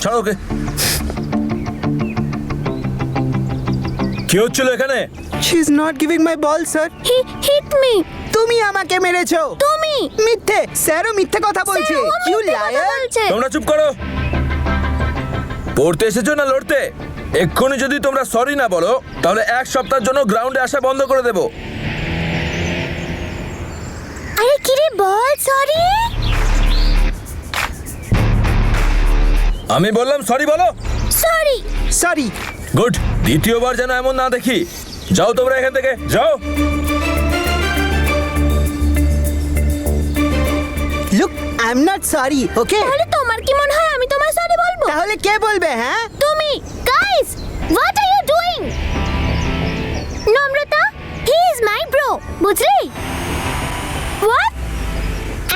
ছাড়ো ওকে। কি হচ্ছিল এখানে? She is not giving my ball sir. He hit me. তুমি আমাকে মেরেছো। তুমি মিথ্যে, স্যারও মিথ্যে কথা বলছে। You liar. তোমরা চুপ করো। পড়তে এসেছো না লড়তে? এক্ষুনি যদি তোমরা সরি না বলো তাহলে এক সপ্তাহের জন্য গ্রাউন্ডে আসা বন্ধ করে দেবো। আরে কি রে, বল সরি। আমি বললাম সরি বলো। সরি। সরি। গুড, দ্বিতীয়বার যেন এমন না দেখি। যাও তোমরা এখান থেকে, যাও। Look, I am not sorry, okay? তাহলে তোমার কি মনে হয় আমি তোমায় সরি বলবো? তাহলে কে বলবে? হ্যাঁ, তুমি। Guys, what are you doing? Namrata, he is my bro, বুঝলি? What?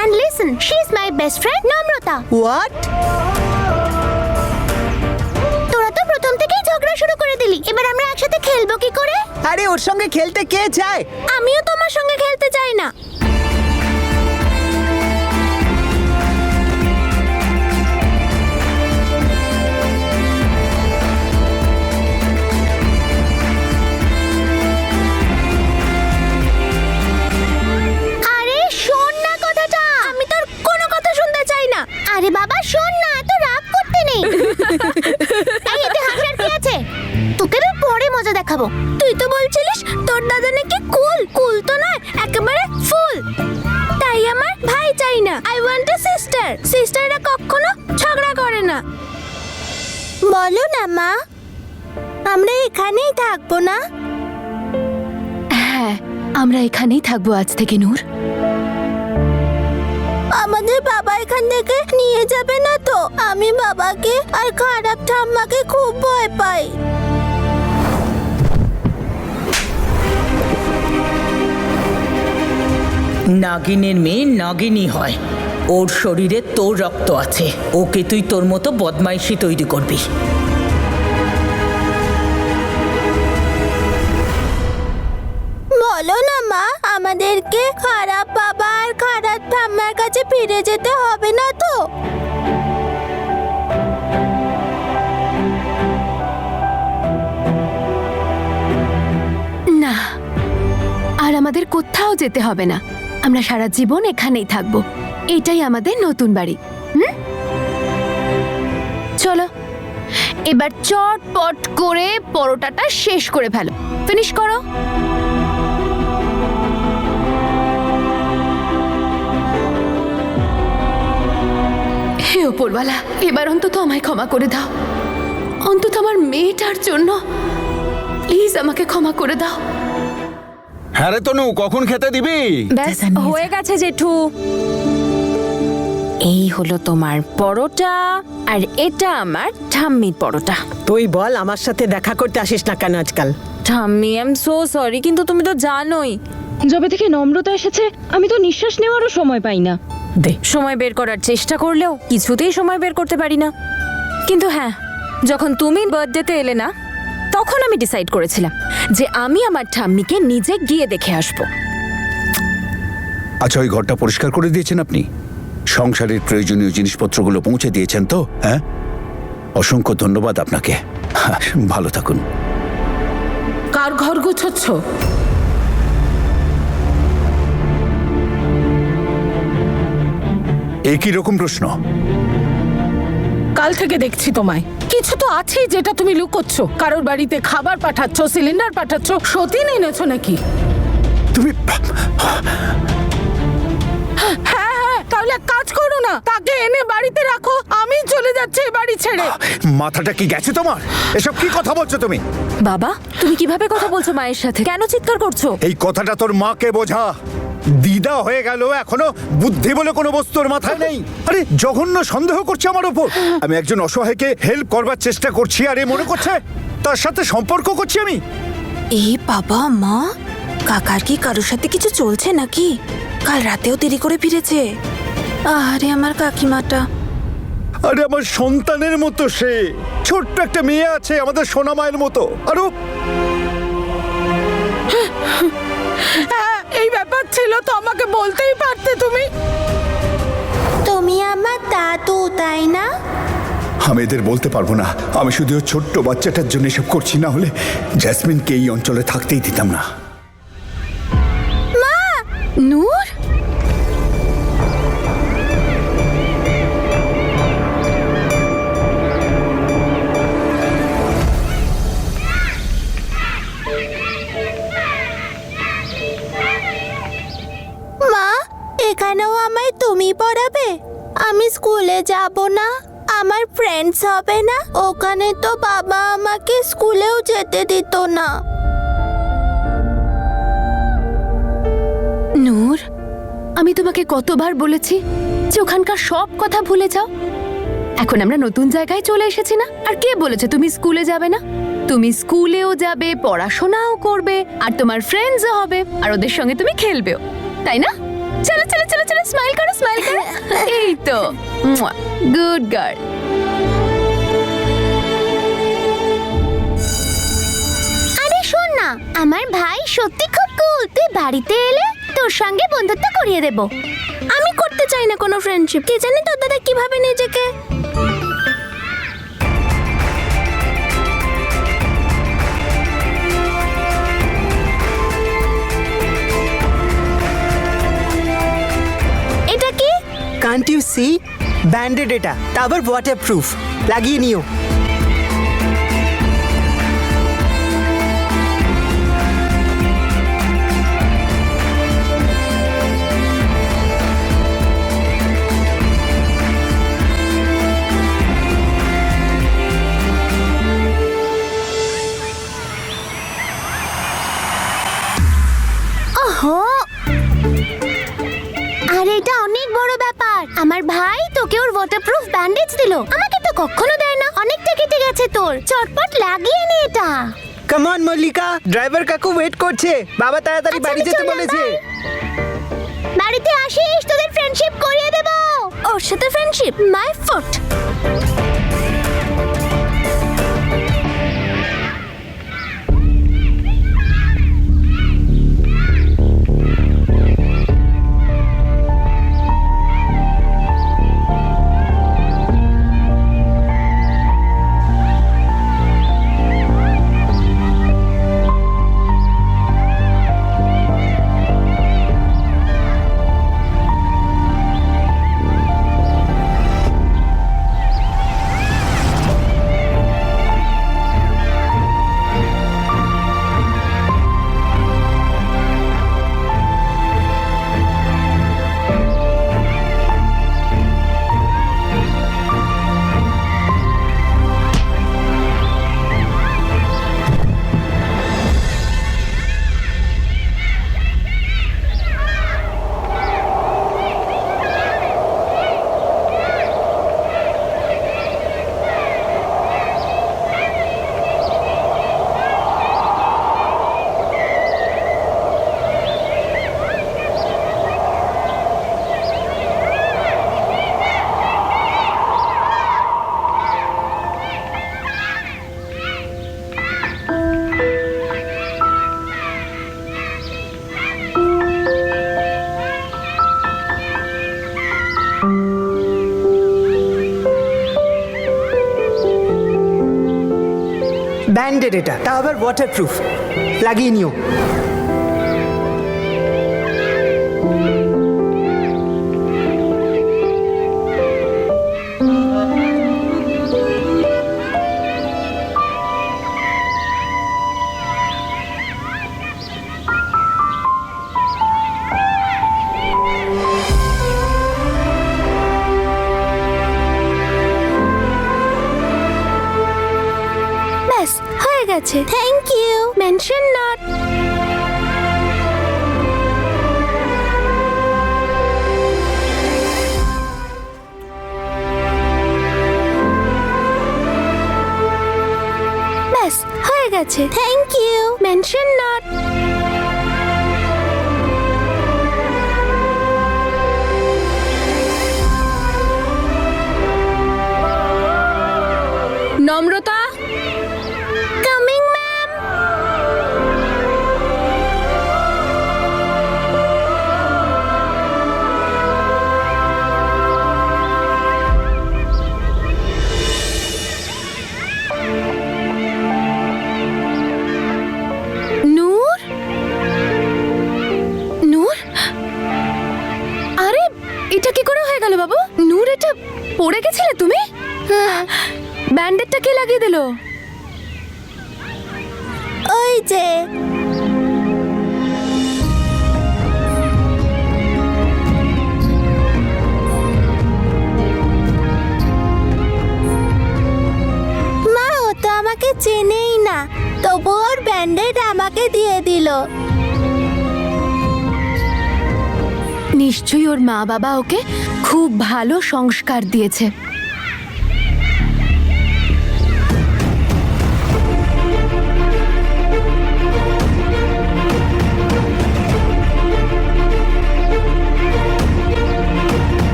And listen, she is my best friend Namrata. What? তোরা তো প্রথম থেকেই ঝগড়া শুরু করে দিলি। এবার আমরা একসাথে খেলবো কি করে? আরে ওর সঙ্গে খেলতে কে চায়? আমিও তোমার সঙ্গে খেলতে চাই না। আরে শোন না কথাটা। আমি তোর কোনো কথা শুনতে চাই না। আরে বাবা শোন না, এত রাগ করতে নেই। এই, এতে হাসার কি আছে? তোকে আমি পরে মজা দেখাবো। তুই তো বলছিলিস তোর দাদা নাকি কুল। কুল তো নয়, একেবারে ফুল। তাই আমার ভাই চাই না। I want a sister. সিস্টাররা কখনো ঝগড়া করে না। বলো না মা, আমরা এখানেই থাকবো না? হ্যাঁ, আমরা এখানেই থাকবো আজ থেকে নূর। আমাদের বাবা এখান থেকে নিয়ে যাবে না তো? আমি বাবাকে আর খারাপ ঠাম্মাকে খুব ভয় পাই। নাগিনের মেয়ে নাগিনী হয়। ওর শরীরে তোর রক্ত আছে। ওকে তুই তোর মতো বদমাইশি তৈরি করবি। বলো না মা, আমাদেরকে খারাপ বাবা আর খারাপ ঠাম্মার কাছে ফিরে যেতে হবে না তো? না, আর আমাদের কোথাও যেতে হবে না। আমরা সারা জীবন এখানেই থাকবো। এটাই আমাদের নতুন বাড়ি। চলো এবার চটপট করে পরোটাটা শেষ করে ফেলো। ফিনিশ করো। হে ওপরওয়ালা, এবার অন্তত আমায় ক্ষমা করে দাও। অন্তত আমার মেয়েটার জন্য প্লিজ আমাকে ক্ষমা করে দাও। হ্যাঁ রে তনু, কখন খেতে দিবি? ব্যাস হয়ে গেছে জেঠু। এই হলো তোমার পরোটা, আর এটা আমার ঠাম্মির পরোটা। তুই বল, আমার সাথে দেখা করতে আসিস না কেন আজকাল? ঠাম্মি, আই এম সো সরি, কিন্তু তুমি তো জানোই যবে থেকে নম্রতা এসেছে আমি তো নিঃশ্বাস নেওয়ারও সময় পাই না। দে। সময় বের করার চেষ্টা করলেও কিছুতেই সময় বের করতে পারি না। কিন্তু হ্যাঁ, যখন তুমি বার্থডেতে এলে না, তখন আমি ডিসাইড করেছিলাম যে আমি আমার ঠাম্মিকে নিজে গিয়ে দেখে আসবো। আচ্ছা, ওই ঘরটা পরিষ্কার করে দিয়েছেন আপনি? সংসারের প্রয়োজনীয় জিনিসপত্রগুলো পৌঁছে দিয়েছেন তো? হ্যাঁ, অসংখ্য ধন্যবাদ আপনাকে। ভালো থাকুন। কার ঘর গুছোচ্ছ? এ কি রকম প্রশ্ন? কাল থেকে দেখছি তোমায় কিছু তো আছেই যেটা তুমি লুকোচ্ছ। কারোর বাড়িতে খাবার পাঠাচ্ছ, সিলিন্ডার পাঠাচ্ছ, সতীন এনেছো নাকি? তুমি হ্যাঁ হ্যাঁ, তাহলে এক কাজ করো না, তাকে এনে বাড়িতে রাখো। আমি চলে যাচ্ছি এই বাড়ি ছেড়ে। মাথাটা কি গেছে তোমার? এসব কি কথা বলছো তুমি? বাবা, তুমি কিভাবে কথা বলছো মায়ের সাথে? কেন চিৎকার করছো? এই কথাটা তোর মাকে বোঝা। দিদা হয়ে গেল, এখনো বুদ্ধি বলে কোনো বস্তুর মাথায় নেই। আরে জঘন্য সন্দেহ করছে আমার উপর। আমি একজন অসহায়কে হেল্প করবার চেষ্টা করছি, আর এ মনে করছে তার সাথে সম্পর্ক করছি আমি। এই বাবা মা, কাকার কি কারোর সাথে কিছু চলছে নাকি? কাল রাতেও দেরি করে ফিরেছে। আরে আমার কাকিমাটা। আরে আমার সন্তানের মতো সে। ছোট্ট একটা মেয়ে আছে আমাদের সোনা মায়ের মতো। আরো এই ব্যাপার ছিল তো আমাকে বলতেই পারতে তুমি। তুমি আমার দাদু, তাই না? আমি এদের বলতে পারবো না। আমি শুধু ওই ছোট্ট বাচ্চাটার জন্য এসব করছি, না হলে জ্যাসমিনকে এই অঞ্চলে থাকতেই দিতাম না। নূর, মা, এখানেও আমায় তুমি পড়াবে? আমি স্কুলে যাব না, আমার ফ্রেন্ডস হবে না। ওখানে তো বাবা আমাকে স্কুলেও যেতে দিত না। নূর, আমি তোমাকে কতবার বলেছি যে ওখানকার সব কথা ভুলে যাও। এখন আমরা নতুন জায়গায় চলে এসেছি না? আর কে বলেছে তুমি স্কুলে যাবে না? তুমি স্কুলেও যাবে, পড়াশোনাও করবে, আর তোমার ফ্রেন্ডসও হবে, আর ওদের সঙ্গে তুমি খেলবেও, তাই না? চলো চলো চলো চলো, স্মাইল করো, স্মাইল করো। এই তো, গুড গার্ল। আরে শোন না, আমার ভাই সত্যি খুব কুল। তুই বাড়িতে এলে তোর সঙ্গে বন্ধুত্ব করিয়ে দেব। আমি করতে চাই না কোনো ফ্রেন্ডশিপ। কে জানে তোর দাদা কিভাবে নিজেকে। এটা কি? Can't you C? ব্যান্ডেড এটা, তা আবার ওয়াটার প্রুফ। লাগিয়ে নিও। ওহো, আর এটা অনেক বড় ব্যাপার। আমার ভাই তোকে ওর ওয়াটারপ্রুফ ব্যান্ডেজ দিল, আমাকে তো কখনো দেয় না। অনেকটা কেটে গেছে তোর, চটপট লাগিয়ে নে এটা। কাম অন মল্লিকা, ড্রাইভার কাকু ওয়েট করছে। বাবা তাড়াতাড়ি আচ্ছা, বাড়ি আমি যেতে চললাম, বলেছে। বাই। বাড়িতে আসিস, তোদের ফ্রেন্ডশিপ করিয়ে দেব। ওর সাথে ফ্রেন্ডশিপ, মাই ফুট। ব্যান্ডেড এটা, তা আবার ওয়াটার প্রুফ। লাগিয়ে নিও। ব্যাস হয়ে গেছে। Thank you. Mention not. ব্যাস হয়ে গেছে। Thank you. Mention not. Namrata, coming ma'am. পড়ে গেছিলে তুমি? ব্যান্ডেডটা কে লাগিয়ে দিল? ওই যে মা, ও তো আমাকে চেনেই না, তবু ওর ব্যান্ডেড আমাকে দিয়ে দিল। নিশ্চয়ই ওর মা বাবা ওকে খুব ভালো সংস্কার দিয়েছে।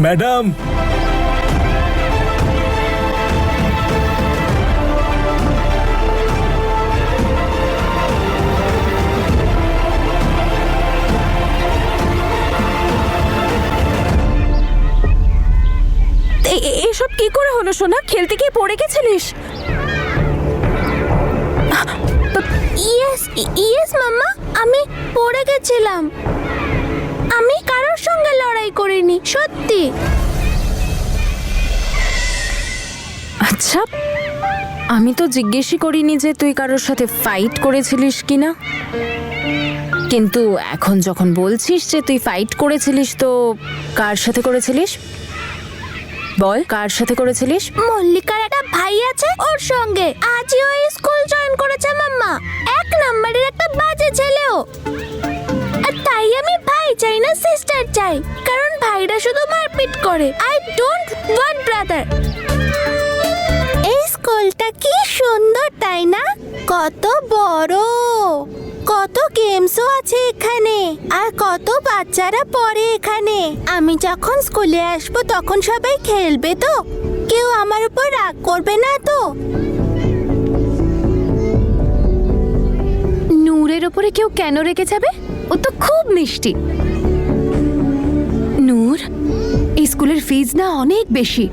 ম্যাডাম, এসব কি করে হলো সোনা? খেলতে গিয়ে পড়ে গেছিলিস? ইয়েস মাম্মা, আমি পড়ে গেছিলাম। আমি কারোর সঙ্গে লড়াই করিনি, সত্যি। আচ্ছা, আমি তো জিজ্ঞেসই করিনি যে তুই কারোর সাথে ফাইট করেছিলিস কিনা, কিন্তু এখন যখন বলছিস যে তুই ফাইট করেছিলিস, তো কার সাথে করেছিলিস? বল, কার সাথে করেছিলিস? মল্লিকার একটা ভাই আছে, ওর সঙ্গে। আজই ওই স্কুল জয়েন করেছে মাম্মা। 1 নম্বরের একটা বাজে ছেলেও। আর তাই আমি ভাই চাই না, সিস্টার চাই, কারণ ভাইরা শুধু মারপিট করে। I don't want brother. এই স্কুলটা কি সুন্দর, তাই না? কত বড়, কত গেমসও আছে এখানে, আর কত বাচ্চারা পড়ে এখানে। আমি যখন স্কুলে আসবো তখন সবাই খেলবে তো? কেউ আমার উপর রাগ করবে না তো? নূরের ওপরে কেউ কেন রেগে যাবে? ও তো খুব মিষ্টি। নূর, এই স্কুলের ফিজ না অনেক বেশি।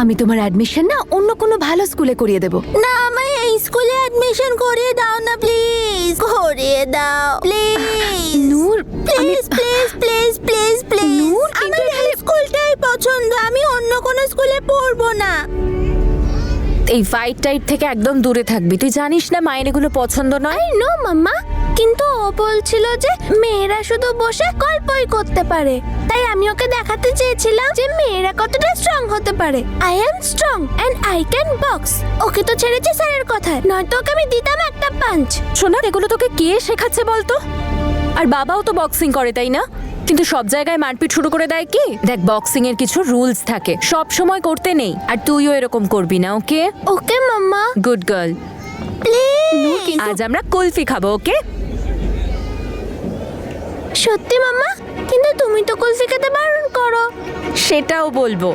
আমি তোমার অ্যাডমিশন না অন্য কোনো ভালো স্কুলে করিয়ে দেব। না, আমায় এই স্কুলে অ্যাডমিশন করিয়ে দাও না, প্লিজ করিয়ে দাও, please. Noor, please please please please please. Noor, আমার এই স্কুলটাই পছন্দ, আমি অন্য কোনো স্কুলে পড়বো না। এই ফাইট টাইট থেকে একদম দূরে থাকবি। তুই জানিস না মায়ের এগুলো পছন্দ নয়। আই নো মাম্মা, কিন্তু ও বলছিল যে মেয়েরা শুধু বসে গল্পই করতে পারে, তাই আমি ওকে দেখাতে চেয়েছিলাম যে মেয়েরা কতটা স্ট্রং হতে পারে। I am strong and I can box. Okay তো ছেড়েছি স্যারের কথায়, নয়তো ওকে আমি দিতাম একটা পাঞ্চ। সোনা, এগুলো তোকে কে শেখাচ্ছে বলতো? আর বাবাও তো বক্সিং করে, তাই না? কিন্তু সব জায়গায় মারপিট শুরু করে দেয় কি? দেখ, বক্সিং এর কিছু রুলস থাকে, সব সময় করতে নেই। আর তুইও এরকম করবি না, ওকে? ওকে মাম্মা, গুড গার্ল। প্লিজ। আজ আমরা কুলফি খাবো, ওকে? সত্যি মাম্মা, কিন্তু তুমি তো কুলফি খেতে বারণ করো। সেটাও বলবো।